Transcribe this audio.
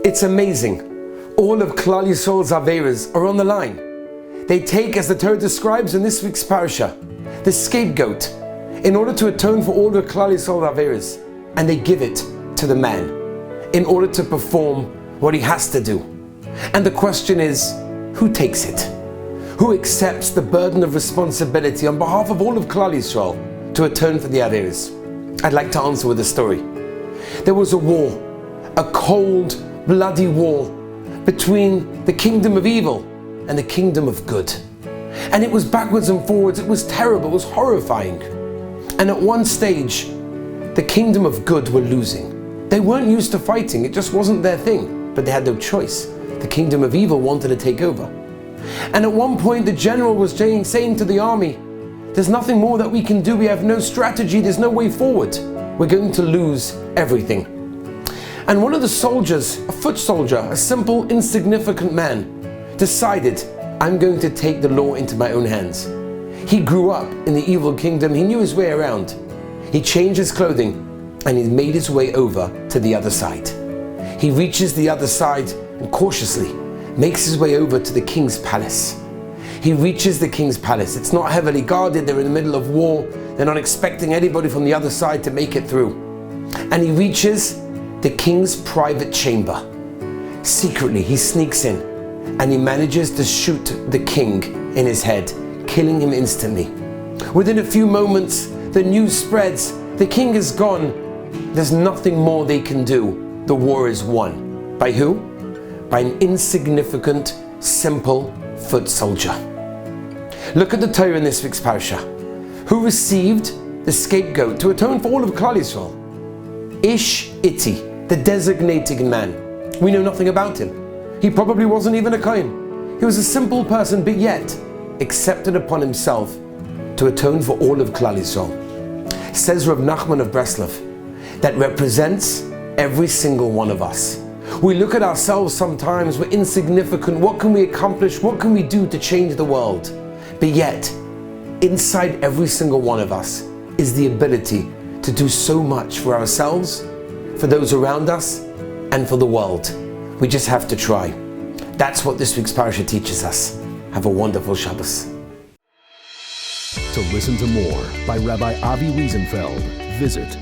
It's amazing. All of Klal Yisrael's Averas are on the line. They take, as the Torah describes in this week's Parsha, the scapegoat in order to atone for all of Klal Yisrael's Averas, and they give it to the man in order to perform what he has to do. And the question is, who takes it? Who accepts the burden of responsibility on behalf of all of Klal Yisrael to atone for the Averas? I'd like to answer with a story. There was a war, a cold, bloody war between the kingdom of evil and the kingdom of good. And it was backwards and forwards, it was terrible, it was horrifying. And at one stage, the kingdom of good were losing. They weren't used to fighting, it just wasn't their thing, but they had no choice. The kingdom of evil wanted to take over. And at one point the general was saying to the army, there's nothing more that we can do, we have no strategy, there's no way forward. We're going to lose everything. And one of the soldiers, a foot soldier, a simple, insignificant man, decided, I'm going to take the law into my own hands. He grew up in the evil kingdom, he knew his way around. He changed his clothing and he made his way over to the other side. He reaches the other side and cautiously makes his way over to the king's palace. He reaches the king's palace. It's not heavily guarded, they're in the middle of war. They're not expecting anybody from the other side to make it through. And he reaches the king's private chamber. Secretly, he sneaks in and he manages to shoot the king in his head, killing him instantly. Within a few moments, the news spreads, the king is gone. There's nothing more they can do. The war is won. By who? By an insignificant, simple foot soldier. Look at the Torah in this week's Parsha. Who received the scapegoat to atone for all of Klal Yisrael? Ish Iti, the designated man. We know nothing about him. He probably wasn't even a Kohen. He was a simple person, but yet accepted upon himself to atone for all of Klal Yisrael. Says Rav Nachman of Breslov, that represents every single one of us. We look at ourselves sometimes, we're insignificant. What can we accomplish? What can we do to change the world? But yet, inside every single one of us is the ability to do so much for ourselves, for those around us, and for the world. We just have to try. That's what this week's parasha teaches us. Have a wonderful Shabbos. To listen to more by Rabbi Avi Wiesenfeld, visit